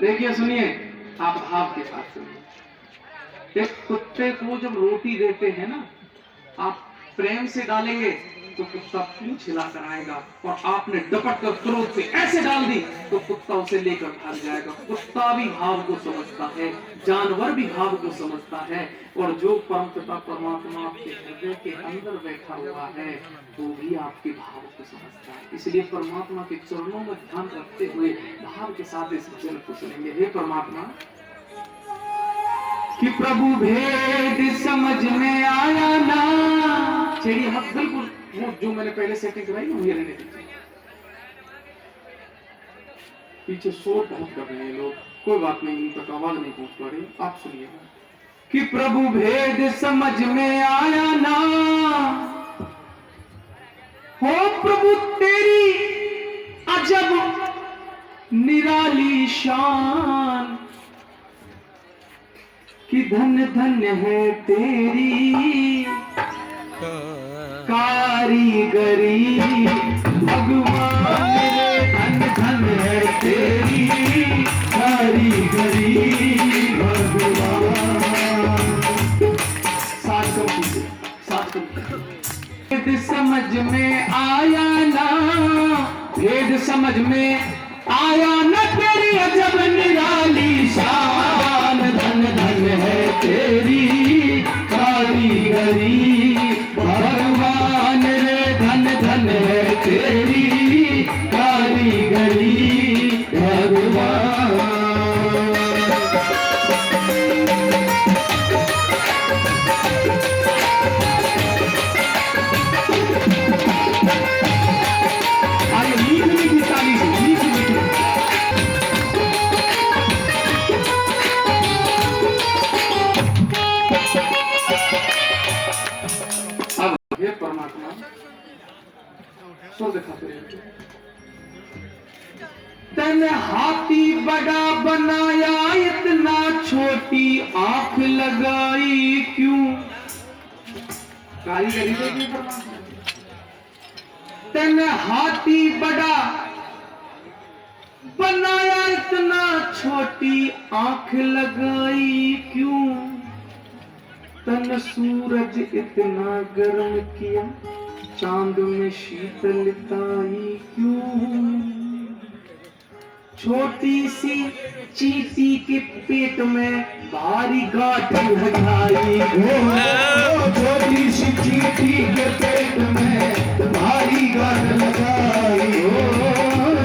देखिए सुनिए, आप भाव के साथ सुनिए। एक कुत्ते को जब रोटी देते हैं ना, आप प्रेम से डालेंगे तो कुत्ता पूंछ हिलाकर आएगा, और आपने डपट कर क्रोध से ऐसे डाल दी तो कुत्ता उसे लेकर भाग जाएगा। कुत्ता भी भाव को समझता है, जानवर भी भाव को समझता है, और जो परमपिता परमात्मा आपके हृदय के अंदर बैठा हुआ है वो भी आपके भाव को समझता है। इसलिए परमात्मा के चरणों में ध्यान रखते हुए भाव के साथ इस वचन को सुनेंगे। हे परमात्मा, कि प्रभु भेद समझ में आया ना। चलिए हाथ बिल्कुल वो जो मैंने पहले सेटिंग कराई ना, ये रहने दीजिए। पीछे शोर बहुत कर रहे हैं लोग, कोई बात नहीं, उन तक आवाज नहीं पहुंच पा रही, आप सुनिएगा। कि प्रभु भेद समझ में आया ना, हो प्रभु तेरी अजब निराली शान, कि धन धन्य है तेरी कारीगरी। भगवान रे धन धन है तेरी कारीगरी। भगवान भेद समझ में आया ना, भेद समझ में आया ना तेरी अजब निराली शान, धन धन है तेरी कारीगरी। भगवान रे धन धन है तेरी कारीगरी। भगवान परमात्मा स्वर्ग खाते तन हाथी बड़ा बनाया, इतना छोटी आंख लगाई क्यों। कारीगरी देखिए परमात्मा। तन हाथी बड़ा बनाया, इतना छोटी आंख लगाई क्यों। तन सूरज इतना गर्म किया, चांद में शीतलताई क्यों। छोटी सी चींटी के पेट में भारी गांठ लगाई। छोटी सी चींटी के पेट में भारी गांठ लगाई।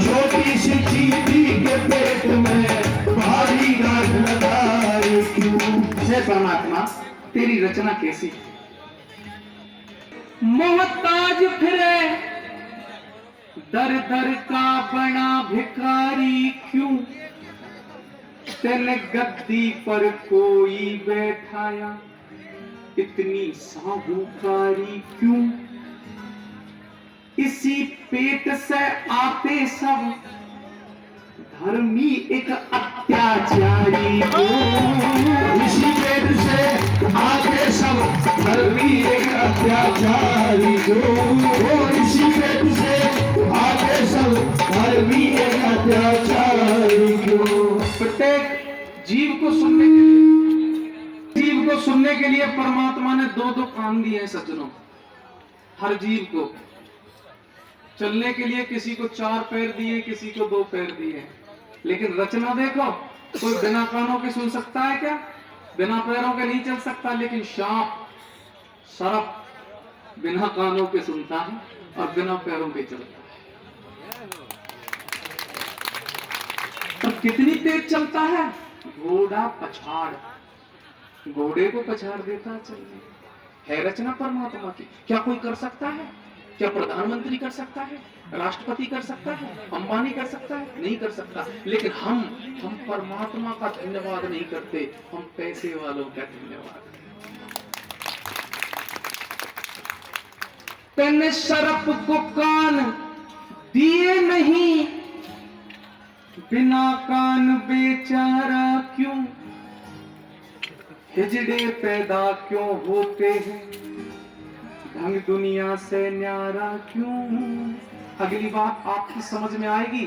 छोटी सी चींटी के पेट में भारी गांठ लगाई क्यों। हे परमात्मा, तेरी रचना कैसी है। मोहताज फिरे दर दर का बना भिखारी क्यों। तेने गद्दी पर कोई बैठाया, इतनी साहूकारी क्यों। इसी पेट से आते सब धर्मी एक अत्याचारी क्यों। इसी पेट से आते सब धर्मी एक अत्याचारी क्यों। इसी पेट से आते सब धर्मी एक अत्याचारी क्यों। प्रत्येक जीव को सुनने के लिए परमात्मा ने दो दो कान दिए हैं सज्जनों। हर जीव को चलने के लिए किसी को 4 पैर दिए, किसी को 2 पैर दिए, लेकिन रचना देखो, कोई बिना कानों के सुन सकता है क्या। बिना पैरों के नहीं चल सकता, लेकिन सांप सर्प बिना कानों के सुनता है और बिना पैरों के चलता है। तो कितनी तेज चलता है। घोड़ा पछाड़, घोड़े को पछाड़ देता चलने। है रचना परमात्मा की। क्या कोई कर सकता है। क्या प्रधानमंत्री कर सकता है, राष्ट्रपति कर सकता है, अंबानी कर सकता है, नहीं कर सकता। लेकिन हम परमात्मा का धन्यवाद नहीं करते, हम पैसे वालों का धन्यवाद। तेने सर्प को कान दिए नहीं, बिना कान बेचारा क्यों। हिजड़े पैदा क्यों होते हैं, ढंग दुनिया से न्यारा क्यों। अगली बात आपकी समझ में आएगी।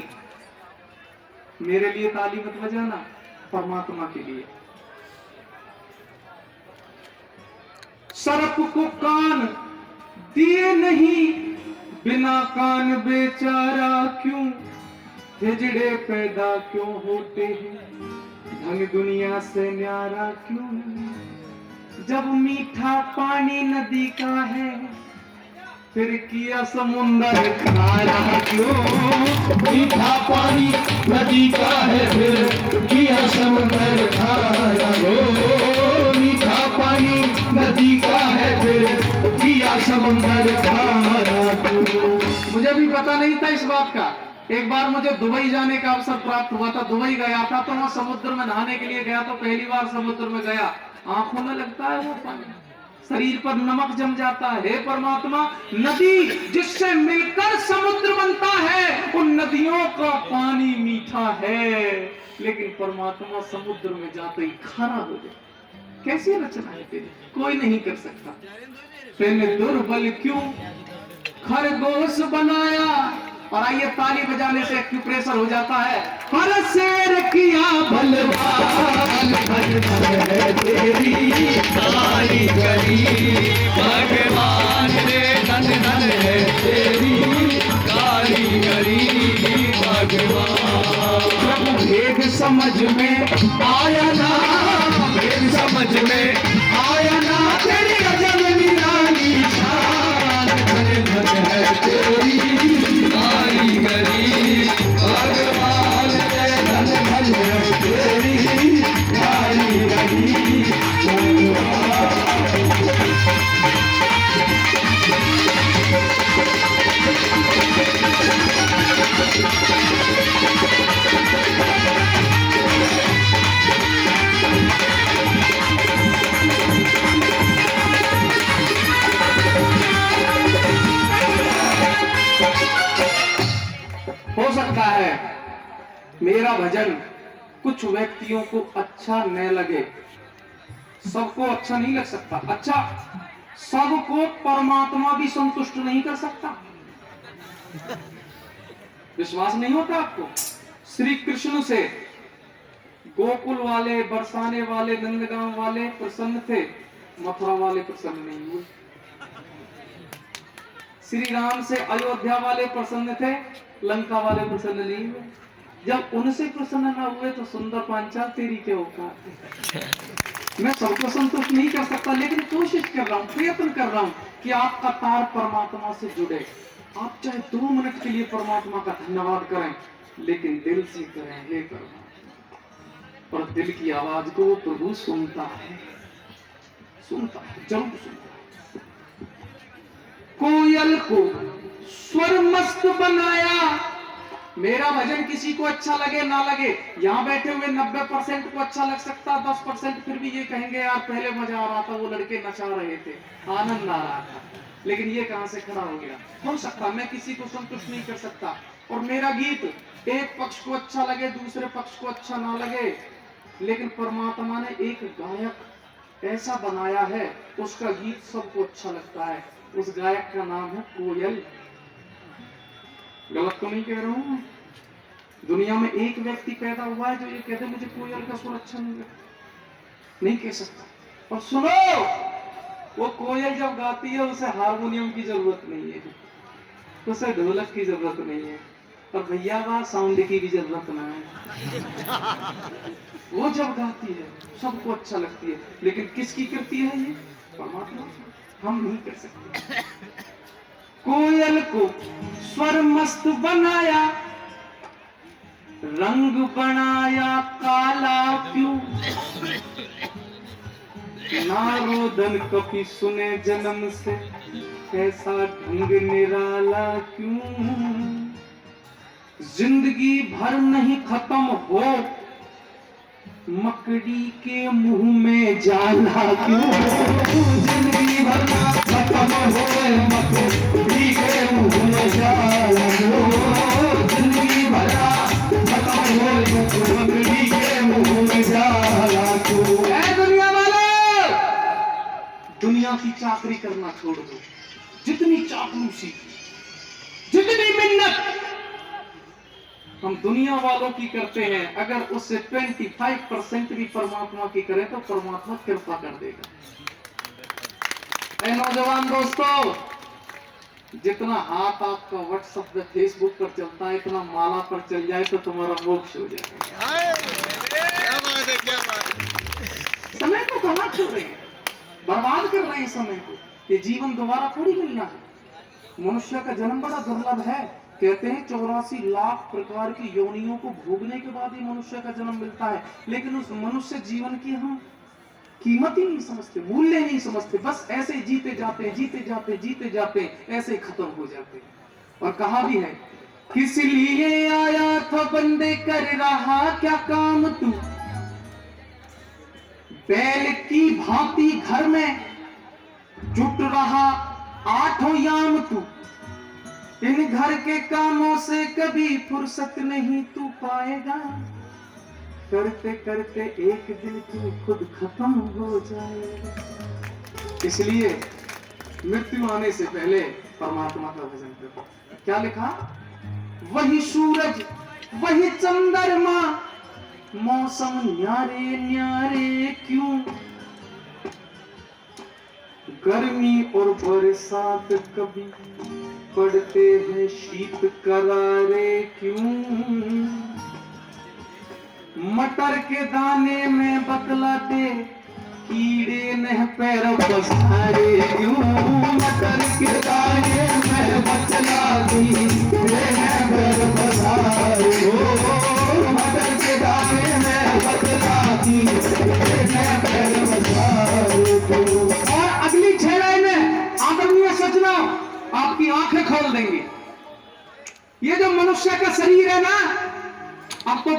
मेरे लिए ताली मत बजाना, परमात्मा के लिए। सर्प को कान दिए नहीं, बिना कान बेचारा क्यों, हिजड़े पैदा क्यों होते हैं, ढंग दुनिया से न्यारा क्यों। जब मीठा पानी नदी का है, फिर किया समुंदर खारा क्यों। मीठा पानी नदी का है, फिर किया समुंदर खारा क्यों। मीठा पानी नदी का है, फिर किया समुंदर खारा क्यों। मुझे भी पता नहीं था इस बात का। एक बार मुझे दुबई जाने का अवसर प्राप्त हुआ था। दुबई गया था तो वहां समुद्र में नहाने के लिए गया, तो पहली बार समुद्र में गया। आंखों में लगता है वो पानी, शरीर पर नमक जम जाता है। हे परमात्मा, नदी जिससे मिलकर समुद्र बनता है, उन नदियों का पानी मीठा है, लेकिन परमात्मा समुद्र में जाते ही खारा हो जाए। कैसी रचना है तेरी, कोई नहीं कर सकता। तेने दुर्बल क्यों खरगोश बनाया। और आइए, ताली बजाने से एक्यूप्रेशर हो जाता है। हर शेर किया बलवान भगवान है तेरी कारीगरी, भगवान रे धन धन है तेरी कारीगरी भगवान। भेद समझ में आया ना, भेद समझ में आया ना, तेरी अजब निराली शान, धन धन है तेरी कारीगरी भगवान रे धन धन है तेरी कारीगरी भगवान। हो सकता है मेरा भजन कुछ व्यक्तियों को अच्छा न लगे, सबको अच्छा नहीं लग सकता। अच्छा, सबको परमात्मा भी संतुष्ट नहीं कर सकता। विश्वास नहीं होता आपको? श्री कृष्ण से गोकुल वाले, बरसाने वाले, नंदगांव वाले प्रसन्न थे, मथुरा वाले प्रसन्न नहीं हुए। श्री राम से अयोध्या वाले प्रसन्न थे, लंका वाले प्रसन्न नहीं हुए। जब उनसे प्रसन्न ना हुए तो सुंदर पांचाल तेरी क्या औकात है। मैं सबको संतुष्ट नहीं कर सकता, लेकिन कोशिश कर रहा हूं, प्रयत्न कर रहा हूं कि आपका तार परमात्मा से जुड़े। आप चाहे 2 मिनट के लिए परमात्मा का धन्यवाद करें, लेकिन दिल से करें, हे परमात्मा। और दिल की आवाज को प्रभु सुनता है, सुनता है, जरूर सुनता है। कोयल को स्वर मस्त बनाया। मेरा भजन किसी को अच्छा लगे ना लगे, यहाँ बैठे हुए 90% को अच्छा लग सकता, 10% फिर भी ये कहेंगे यार पहले मजा आ रहा था, वो लड़के नचा रहे थे, आनंद आ रहा था, लेकिन ये कहां से खड़ा हो गया। हो सकता मैं किसी को संतुष्ट नहीं कर सकता, और मेरा गीत एक पक्ष को अच्छा लगे, दूसरे पक्ष को अच्छा ना लगे, लेकिन परमात्मा ने एक गायक ऐसा बनाया है, उसका गीत सबको अच्छा लगता है। उस गायक का नाम है कोयल। गलत तो नहीं कह रहा हूं? दुनिया में एक व्यक्ति पैदा हुआ है जो ये कहते मुझे कोयल का सुर अच्छा नहीं लगता, नहीं कह सकता। और सुनो, वो कोयल जब गाती है उसे हारमोनियम की जरूरत नहीं है, उसे ढोलक की जरूरत नहीं है, और भैया वहां साउंड की भी जरूरत ना है। वो जब गाती है सबको अच्छा लगती है, लेकिन किसकी करती है ये? परमात्मा। हम नहीं कर सकते। कोयल को स्वर मस्त बनाया, रंग बनाया काला क्यों। नारोदन कभी सुने जन्म से, कैसा ढंग निराला क्यों। जिंदगी भर नहीं खत्म हो, मकड़ी के मुंह में जाला क्यों। जिंदगी भर ना खत्म होए, मकड़ी के मुंह में जाला क्यों। जिंदगी भर ना खत्म होए, मकड़ी के मुंह में जाला क्यों। ऐ दुनिया वालों, दुनिया की चाकरी करना छोड़ दो। जितनी चापलूसी, जितनी मिन्नत, हम दुनिया वालों की करते हैं, अगर उससे 25% भी परमात्मा की करें तो परमात्मा कृपा कर देगा। ऐ नौजवान दोस्तों, जितना हाथ आपका व्हाट्सएप पे फेसबुक पर चलता है, इतना माला पर चल जाए तो तुम्हारा मोक्ष हो जाएगा। क्या बात है। समय को कहाँ छोड़ रहे हैं, बर्बाद कर रहे हैं समय को। ये जीवन दोबारा थोड़ी मिलना है। मनुष्य का जन्म बड़ा दुर्लभ है। कहते हैं 84 लाख प्रकार की योनियों को भोगने के बाद ही मनुष्य का जन्म मिलता है, लेकिन उस मनुष्य जीवन की हम कीमत ही नहीं समझते, मूल्य नहीं समझते। बस ऐसे ही जीते जाते जीते जाते जीते जाते ऐसे ही खत्म हो जाते। और कहा भी है, किस लिए आया था बंदे, कर रहा क्या काम तू, बैल की भांति घर में जुट रहा आठों याम तू, इन घर के कामों से कभी फुर्सत नहीं तू पाएगा, करते करते एक दिन तू खुद खत्म हो जाएगा। इसलिए मृत्यु आने से पहले परमात्मा का भजन करो। क्या लिखा, वही सूरज वही चंद्रमा, मौसम न्यारे न्यारे क्यों, गर्मी और बरसात कभी पड़ते हैं शीत करारे क्यों, मटर के दाने में बतलाते कीड़े ने पैर पसारे क्यों, मटर के दाने में बतलाती कीड़े ने पैर पसारे, मटर के दाने में बतलाती कीड़े ने पैर पसारे। और अगली 6 लाइन में आदरणीय सज्जनों आपकी आंखें खोल देंगे। ये जो मनुष्य का शरीर है ना, अब तो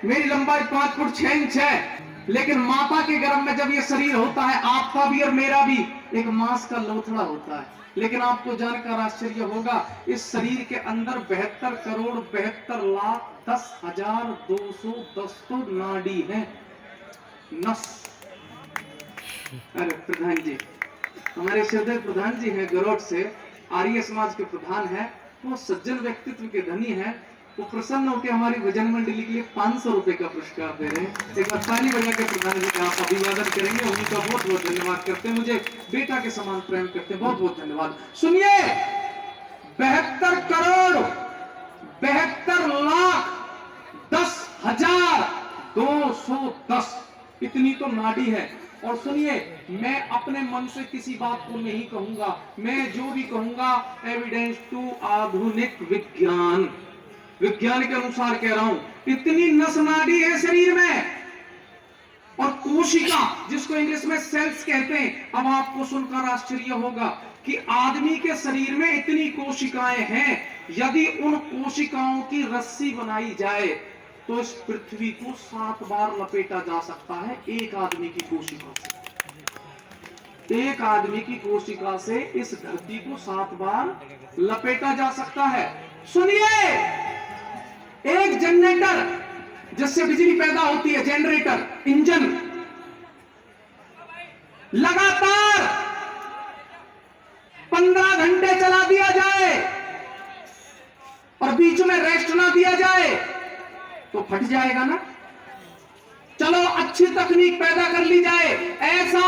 मेरी लंबाई 5 फुट 6 इंच है, लेकिन माता के गर्भ में जब ये शरीर होता है, आपका भी और मेरा भी एक मांस का लोथड़ा होता है। लेकिन आपको जानकर आश्चर्य होगा, इस शरीर के अंदर 72 करोड़ 72 लाख 10,210 तो नाड़ी है, नस। अरे प्रधान जी, हमारे श्रद्धेय प्रधान जी हैं गरोट से, आर्य समाज के प्रधान है, वो सज्जन व्यक्तित्व के धनी है। वो प्रसन्न होकर हमारी भजन मंडली के लिए 500 रुपए का पुरस्कार दे रहे हैं। एक बार ताली बजा के प्रधान जी का आप अभिवादन करेंगे, उनका बहुत बहुत धन्यवाद करते हैं, मुझे बेटा के समान प्रेम करते हैं, बहुत बहुत धन्यवाद। सुनिए, 72 करोड़ 72 लाख 10,210 इतनी तो नाड़ी है। और सुनिए, मैं अपने मन से किसी बात को नहीं कहूंगा, मैं जो भी कहूंगा एविडेंस टू आधुनिक विज्ञान के अनुसार कह रहा हूं। इतनी नस नाड़ी है शरीर में, और कोशिका जिसको इंग्लिश में सेल्स कहते हैं। अब आपको सुनकर आश्चर्य होगा कि आदमी के शरीर में इतनी कोशिकाएं हैं, यदि उन कोशिकाओं की रस्सी बनाई जाए तो इस पृथ्वी को 7 बार लपेटा जा सकता है एक आदमी की कोशिका से। एक आदमी की कोशिका से इस धरती को 7 बार लपेटा जा सकता है। सुनिए, एक जनरेटर जिससे बिजली पैदा होती है, जनरेटर इंजन, लगातार 15 घंटे चला दिया जाए और बीच में रेस्ट ना दिया जाए तो फट जाएगा ना। चलो अच्छी तकनीक पैदा कर ली जाए, ऐसा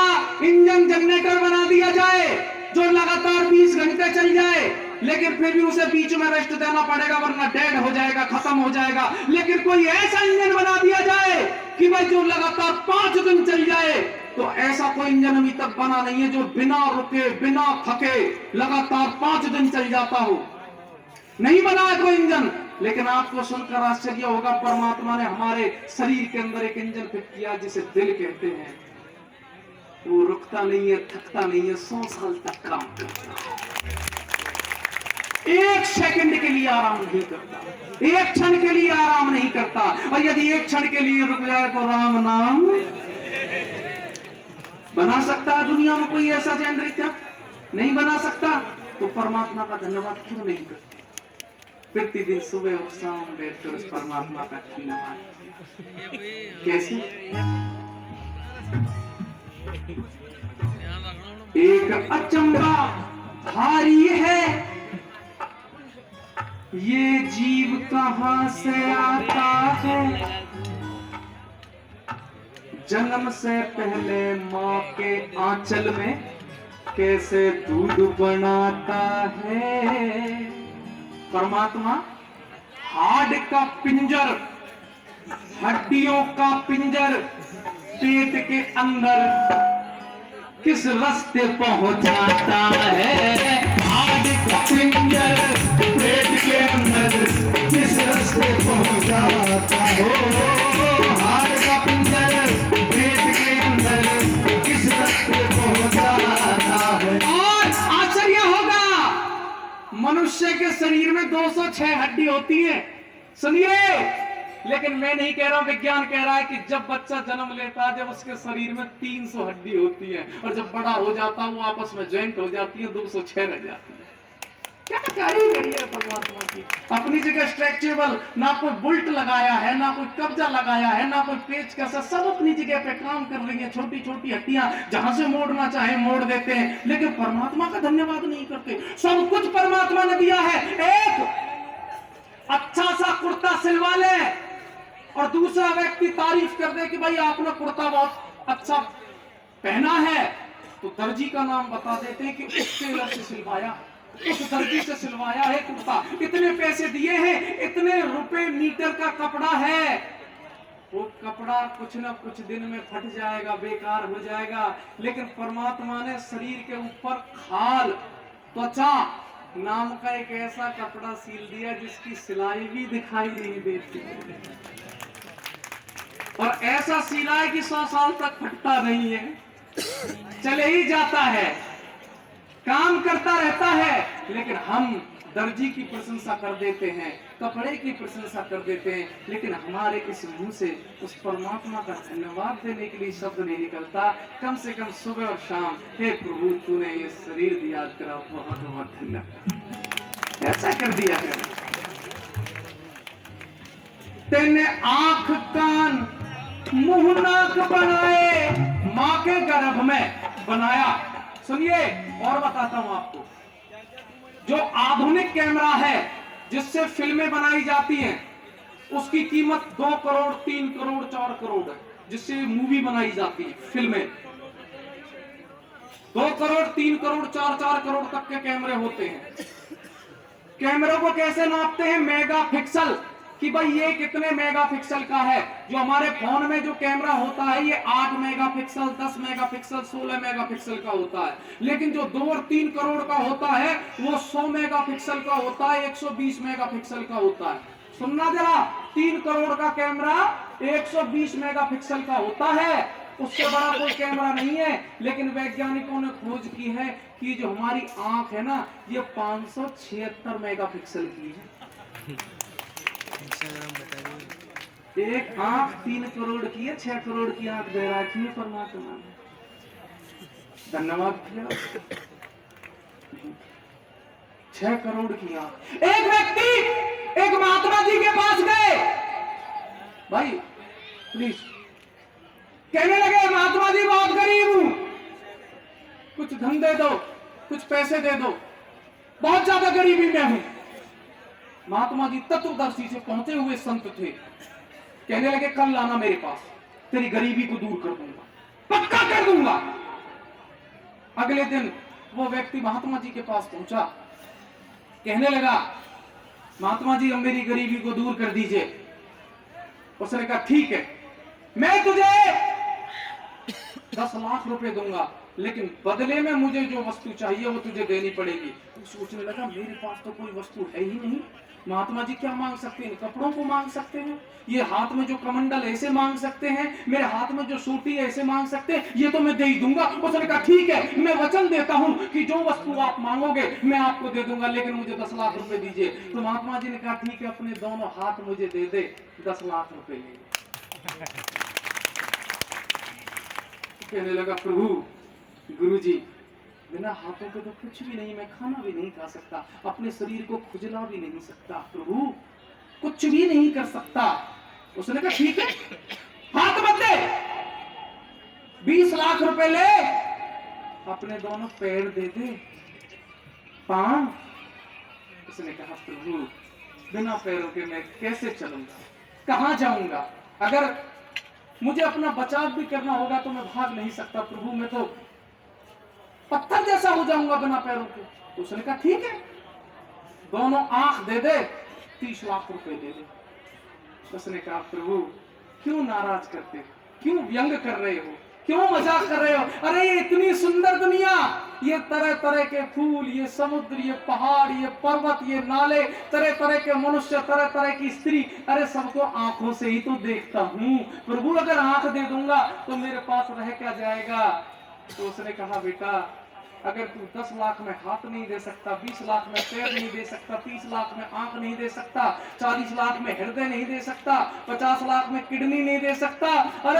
इंजन जनरेटर बना दिया जाए जो लगातार 20 घंटे चल जाए, लेकिन फिर भी उसे बीच में रेस्ट देना पड़ेगा, वरना डेड हो जाएगा, खत्म हो जाएगा। लेकिन कोई ऐसा इंजन बना दिया जाए कि भाई जो लगातार 5 दिन चल जाए, तो ऐसा कोई इंजन अभी तक बना नहीं है जो बिना रुके बिना थके लगातार 5 दिन चल जाता हो। नहीं बना है कोई इंजन। लेकिन आपको सुनकर आश्चर्य होगा, परमात्मा ने हमारे शरीर के अंदर एक इंजन फिट किया जिसे दिल कहते हैं। वो रुकता नहीं है, थकता नहीं है, 100 साल तक काम करता है, 1 सेकंड के लिए आराम नहीं करता, 1 क्षण के लिए आराम नहीं करता। और यदि 1 क्षण के लिए रुक जाए तो राम नाम बना सकता है दुनिया में कोई ऐसा जनरेटर? नहीं बना सकता। तो परमात्मा का धन्यवाद क्यों नहीं करते? प्रतिदिन सुबह और शाम बैठकर उस परमात्मा का धन्यवाद। कैसे? एक अचंबा भारी है, ये जीव कहां से आता है, जन्म से पहले माँ के आंचल में कैसे दूध बनाता है। परमात्मा हाड का पिंजर, हड्डियों का पिंजर पेट के अंदर किस रास्ते पहुंचाता है। हाड का पिंजर पेट के अंदर किस रास्ते पहुंचाता हो। हाड का पिंजर पेट के अंदर किस रास्ते पहुंचाता है। और आश्चर्य होगा, मनुष्य के शरीर में 206 हड्डी होती है। सुनिए, लेकिन मैं नहीं कह रहा हूं, विज्ञान कह रहा है कि जब बच्चा जन्म लेता है, जब उसके शरीर में 300 हड्डी होती है, और जब बड़ा हो जाता है वो आपस में ज्वाइंट हो जाती है, 206 रह जाती है। क्या कारीगरी है परमात्मा की। अपनी जगह स्ट्रेचेबल, ना कोई बुल्ट लगाया है, ना कोई कब्जा लगाया है, ना कोई पेचकस, सब अपनी जगह पे काम कर रही है। छोटी छोटी हड्डियां जहां से मोड़ना चाहे मोड़ देते हैं, लेकिन परमात्मा का धन्यवाद नहीं करते। सब कुछ परमात्मा ने दिया है। एक अच्छा सा कुर्ता सिलवा ले और दूसरा व्यक्ति तारीफ कर दे कि भाई आपने कुर्ता बहुत अच्छा पहना है, तो दर्जी का नाम बता देते हैं कि उस टेलर से सिलवाया, उस दर्जी से सिलवाया है कुर्ता, इतने पैसे दिए हैं, इतने रुपए मीटर का कपड़ा है। वो कपड़ा कुछ ना कुछ दिन में फट जाएगा, बेकार हो जाएगा, लेकिन परमात्मा ने शरीर के ऊपर खाल, त्वचा नाम का एक ऐसा कपड़ा सील दिया जिसकी सिलाई भी दिखाई नहीं देती, और ऐसा सीला है कि 100 साल तक फटता नहीं है, चले ही जाता है, काम करता रहता है। लेकिन हम दर्जी की प्रशंसा कर देते हैं, कपड़े की प्रशंसा कर देते हैं, लेकिन हमारे इस मुंह से उस परमात्मा का धन्यवाद देने के लिए शब्द नहीं निकलता। कम से कम सुबह और शाम, हे प्रभु तूने ये शरीर दिया, तेरा बहुत बहुत धन्यवाद, ऐसा कर दिया है। तेने आंख कान मुंह नाक बनाए, मां के गर्भ में बनाया। सुनिए और बताता हूं आपको, जो आधुनिक कैमरा है जिससे फिल्में बनाई जाती हैं, उसकी कीमत 2 करोड़ 3 करोड़ 4 करोड़ है, जिससे मूवी बनाई जाती है, फिल्में 2 करोड़ 3 करोड़ 4 करोड़ तक के कैमरे होते हैं। कैमरों को कैसे नापते हैं? मेगापिक्सल, कि भाई ये कितने मेगापिक्सल का है। जो हमारे फोन में जो कैमरा होता है ये 8 मेगापिक्सल, 10 मेगापिक्सल, 16 मेगापिक्सल का होता है, लेकिन जो 2 और 3 करोड़ का होता है वो 100 मेगापिक्सल का होता है, 120 मेगापिक्सल का होता है। सुनना जरा, 3 करोड़ का कैमरा 120 मेगापिक्सल का होता है, उससे बड़ा कोई कैमरा नहीं है। लेकिन वैज्ञानिकों ने खोज की है कि जो हमारी आंख है ना, ये 576 मेगापिक्सल की है। एक आंख 3 करोड़ की है, 6 करोड़ की आंख दे रखी है परमात्मा ने। धन्यवाद भैया। 6 करोड़ की आंख। एक व्यक्ति एक महात्मा जी के पास गए, भाई प्लीज, कहने लगे महात्मा जी बहुत गरीब हूं, कुछ धन दे दो, कुछ पैसे दे दो, बहुत ज्यादा गरीबी में हूं। महात्मा जी तत्वदर्शी से पहुंचे हुए संत थे, कहने लगे कल लाना मेरे पास, तेरी गरीबी को दूर कर दूंगा, पक्का कर दूंगा। अगले दिन वो व्यक्ति महात्मा जी के पास पहुंचा, कहने लगा महात्मा जी अब मेरी गरीबी को दूर कर दीजिए। उसने कहा ठीक है, मैं तुझे 10 लाख रुपए दूंगा, लेकिन बदले में मुझे जो वस्तु चाहिए वो तुझे देनी पड़ेगी। तो सोचने लगा मेरे पास तो कोई वस्तु है ही नहीं, महात्मा जी क्या मांग सकते हैं? कपड़ों को मांग सकते हैं, ये हाथ में जो कमंडल ऐसे मांग सकते हैं, मेरे हाथ में जो सूटी है ऐसे मांग सकते हैं, ये तो मैं दे ही दूंगा। उसने कहा ठीक है, मैं वचन देता हूं कि जो वस्तु आप मांगोगे मैं आपको दे दूंगा, लेकिन मुझे 10 लाख रुपए दीजिए। तो महात्मा जी ने कहा ठीक है, अपने दोनों हाथ मुझे दे दे, 10 लाख रुपए ले। कहने लगा प्रभु गुरुजी, बिना हाथों के तो कुछ भी नहीं, मैं खाना भी नहीं खा सकता, अपने शरीर को खुजला भी नहीं सकता, प्रभु कुछ भी नहीं कर सकता। उसने कहा ठीक है, हाथ मत दे, 20 लाख रुपए ले, अपने दोनों पैर दे दे, पांव। उसने कहा प्रभु बिना पैरों के मैं कैसे चलूंगा, कहां जाऊंगा? अगर मुझे अपना बचाव भी करना होगा तो मैं भाग नहीं सकता प्रभु, मैं तो पत्थर जैसा हो जाऊंगा बिना पैरों के। तो उसने कहा ठीक है, दोनों आंख दे दे, 30 लाख रुपए दे दे। उसने कहा प्रभु क्यों नाराज करते, क्यों व्यंग कर रहे हो, क्यों मजाक कर रहे हो? अरे ये इतनी सुंदर दुनिया, ये तरह तरह के फूल, ये समुद्र, ये पहाड़, ये पर्वत, ये नाले, तरह तरह के मनुष्य, तरह तरह की स्त्री, अरे सबको आंखों से ही तो देखता हूं प्रभु, अगर आंख दे दूंगा तो मेरे पास रह क्या जाएगा? तो उसने कहा बेटा अगर तू 10 लाख में हाथ नहीं दे सकता, 20 लाख में पैर नहीं दे सकता, 30 लाख में आंख नहीं दे सकता, 40 लाख में हृदय नहीं दे सकता, 50 लाख में किडनी नहीं दे सकता, अरे